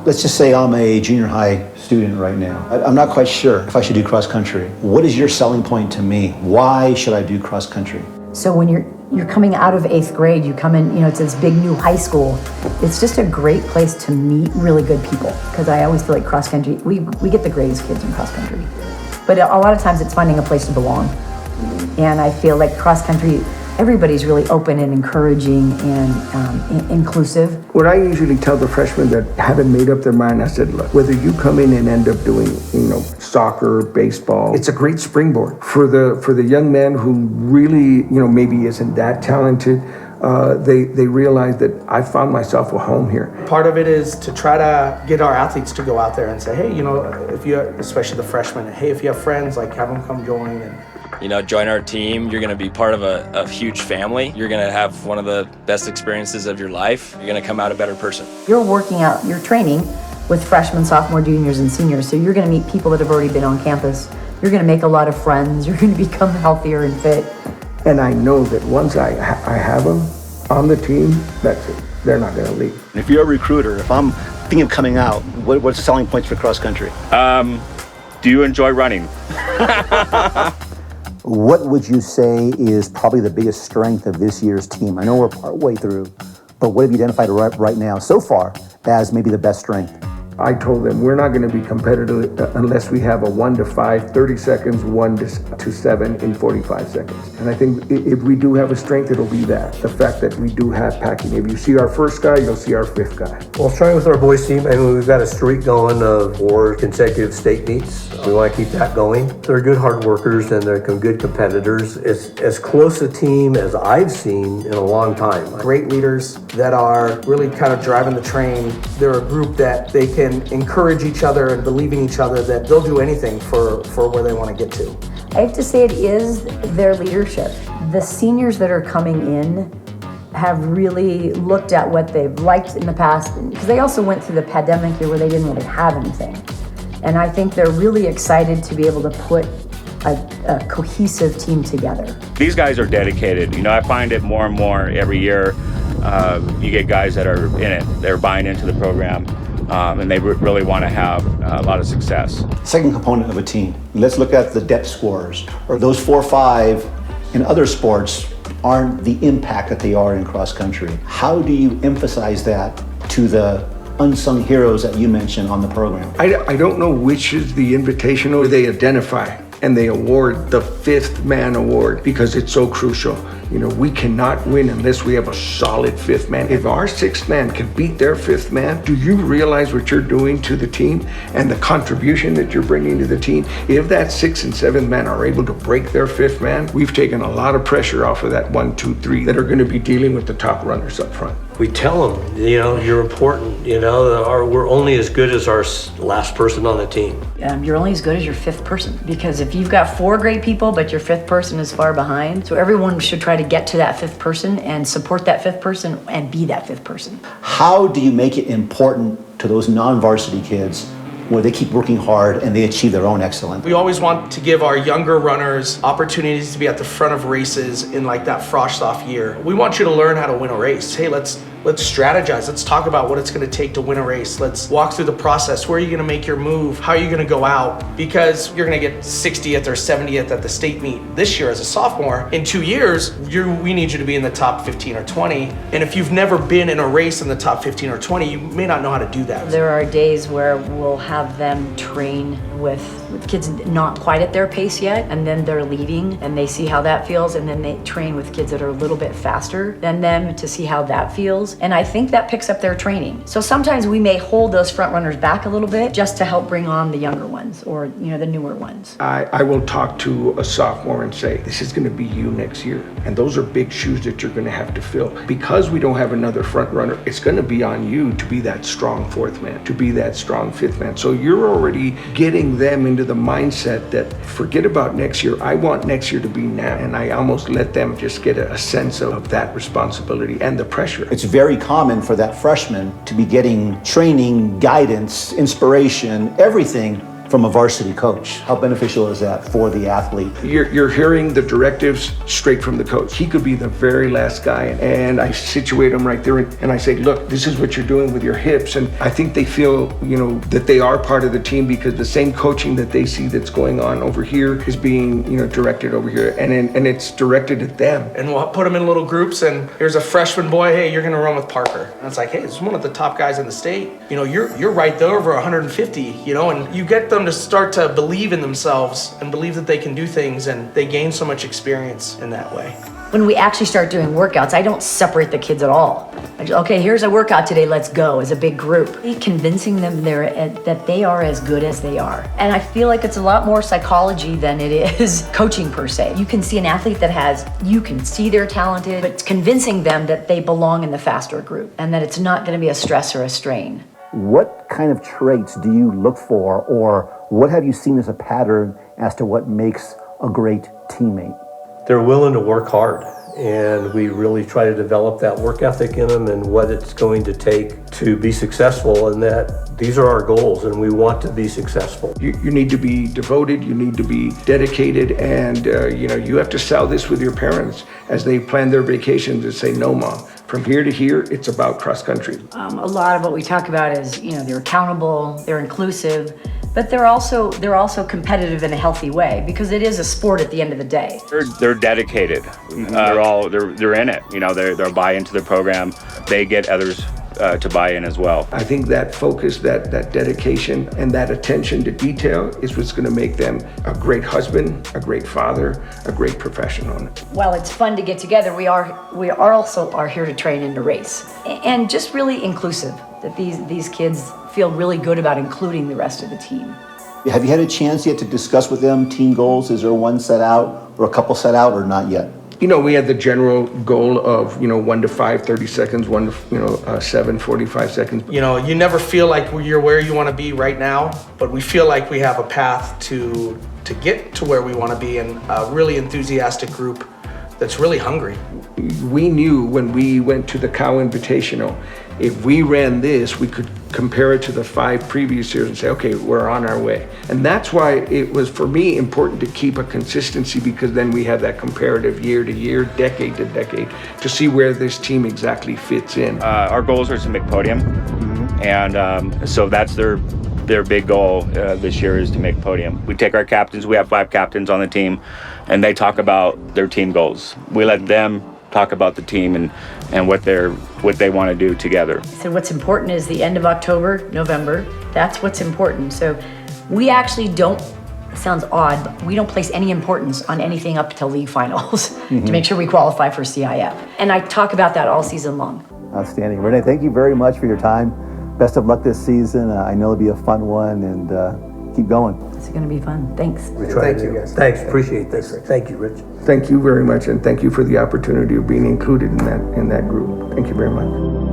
Let's just say I'm a junior high student right now. I'm not quite sure if I should do cross country. What is your selling point to me? Why should I do cross country? So when you're coming out of 8th grade, you come in, it's this big new high school. It's just a great place to meet really good people, because I always feel like cross country, we get the greatest kids in cross country. But a lot of times it's finding a place to belong. And I feel like cross country, everybody's really open and encouraging and inclusive. What I usually tell the freshmen that haven't made up their mind, I said, look, whether you come in and end up doing, soccer, baseball, it's a great springboard for the young man who really, maybe isn't that talented. They realize that I found myself a home here. Part of it is to try to get our athletes to go out there and say, hey, if you, especially the freshmen, hey, if you have friends, like have them come join and. Join our team. You're going to be part of a huge family. You're going to have one of the best experiences of your life. You're going to come out a better person. You're working out, you're training with freshmen, sophomore, juniors, and seniors. So you're going to meet people that have already been on campus. You're going to make a lot of friends. You're going to become healthier and fit. And I know that once I have them on the team, that's it. They're not going to leave. If you're a recruiter, if I'm thinking of coming out, what's the selling points for cross country? Do you enjoy running? What would you say is probably the biggest strength of this year's team? I know we're partway through, but what have you identified right now so far as maybe the best strength? I told them we're not going to be competitive unless we have a 1 to 5, 30 seconds, 1 to 7 in 45 seconds. And I think if we do have a strength, it'll be that. The fact that we do have packing. If you see our first guy, you'll see our 5th guy. Well, starting with our boys team, we've got a streak going of 4 consecutive state meets. We want to keep that going. They're good hard workers and they're good competitors. It's as close a team as I've seen in a long time. Great leaders that are really kind of driving the train. They're a group that they can encourage each other and believe in each other that they'll do anything for where they want to get to. I have to say it is their leadership. The seniors that are coming in have really looked at what they've liked in the past, because they also went through the pandemic year where they didn't really have anything. And I think they're really excited to be able to put a cohesive team together. These guys are dedicated. I find it more and more every year. You get guys that are in it. They're buying into the program. And they really want to have a lot of success. Second component of a team. Let's look at the depth scores, or those 4 or 5 in other sports aren't the impact that they are in cross country. How do you emphasize that to the unsung heroes that you mentioned on the program? I don't know which is the invitational where they identify and they award the 5th man award because it's so crucial. We cannot win unless we have a solid 5th man. If our 6th man can beat their 5th man, do you realize what you're doing to the team and the contribution that you're bringing to the team? If that 6th and 7th man are able to break their 5th man, we've taken a lot of pressure off of that 1, 2, 3 that are going to be dealing with the top runners up front. We tell them, you're important. We're only as good as our last person on the team. You're only as good as your 5th person, because if you've got 4 great people, but your 5th person is far behind, so everyone should try to get to that 5th person and support that 5th person and be that 5th person. How do you make it important to those non-varsity kids where they keep working hard and they achieve their own excellence? We always want to give our younger runners opportunities to be at the front of races in like that frost-off year. We want you to learn how to win a race. Hey, let's strategize. Let's talk about what it's going to take to win a race. Let's walk through the process. Where are you going to make your move? How are you going to go out? Because you're going to get 60th or 70th at the state meet this year as a sophomore. In 2 years, we need you to be in the top 15 or 20. And if you've never been in a race in the top 15 or 20, you may not know how to do that. There are days where we'll have them train with kids not quite at their pace yet, and then they're leading and they see how that feels, and then they train with kids that are a little bit faster than them to see how that feels. And I think that picks up their training. So sometimes we may hold those front runners back a little bit just to help bring on the younger ones or the newer ones. I will talk to a sophomore and say, this is going to be you next year. And those are big shoes that you're going to have to fill. Because we don't have another front runner, it's going to be on you to be that strong 4th man, to be that strong 5th man. So you're already getting them into the mindset that forget about next year. I want next year to be now. And I almost let them just get a sense of that responsibility and the pressure. It's very common for that freshman to be getting training, guidance, inspiration, everything from a varsity coach? How beneficial is that for the athlete? You're hearing the directives straight from the coach. He could be the very last guy, and I situate him right there, and I say, look, this is what you're doing with your hips. And I think they feel, that they are part of the team, because the same coaching that they see that's going on over here is being, directed over here, and it's directed at them. And we'll put them in little groups, and here's a freshman boy, hey, you're gonna run with Parker. And it's like, hey, this is one of the top guys in the state. You're right there over 150, and you get them to start to believe in themselves and believe that they can do things, and they gain so much experience in that way. When we actually start doing workouts, I don't separate the kids at all. Okay, here's a workout today, let's go, as a big group. Convincing them that they are as good as they are. And I feel like it's a lot more psychology than it is coaching per se. You can see an athlete you can see they're talented, but it's convincing them that they belong in the faster group and that it's not gonna be a stress or a strain. What kind of traits do you look for, or what have you seen as a pattern as to what makes a great teammate? They're willing to work hard, and we really try to develop that work ethic in them and what it's going to take to be successful, and that these are our goals and we want to be successful. You need to be devoted, you need to be dedicated, and you have to sell this with your parents as they plan their vacations and say, no, Mom, from here to here, it's about cross country. A lot of what we talk about is, they're accountable, they're inclusive, but they're also competitive in a healthy way, because it is a sport at the end of the day. They're dedicated. They're in it. They'll buy into the program. They get others to buy in as well. I think that focus, that dedication, and that attention to detail is what's going to make them a great husband, a great father, a great professional. While it's fun to get together, we also are here to train and to race, and just really inclusive. That these kids feel really good about including the rest of the team. Have you had a chance yet to discuss with them team goals? Is there one set out, or a couple set out, or not yet? We had the general goal of 1 to 5, 30 seconds, 1 to 7, 45 seconds. You never feel like you're where you want to be right now, but we feel like we have a path to get to where we want to be, and a really enthusiastic group that's really hungry. We knew when we went to the Cow Invitational, if we ran this, we could compare it to the 5 previous years and say, okay, we're on our way. And that's why it was, for me, important to keep a consistency, because then we have that comparative year to year, decade to decade, to see where this team exactly fits in. Our goals are to make podium, and so that's their big goal this year, is to make podium. We take our captains, we have 5 captains on the team, and they talk about their team goals. We let them talk about the team and what they want to do together. So what's important is the end of October, November. That's what's important. So we actually don't, it sounds odd, but we don't place any importance on anything up till league finals to make sure we qualify for CIF. And I talk about that all season long. Outstanding. Renee, thank you very much for your time. Best of luck this season. I know it'll be a fun one, and keep going. It's going to be fun. Thanks. Thank you. Thanks, appreciate this. Thank you, Rich. Thank you very much, and thank you for the opportunity of being included in that group. Thank you very much.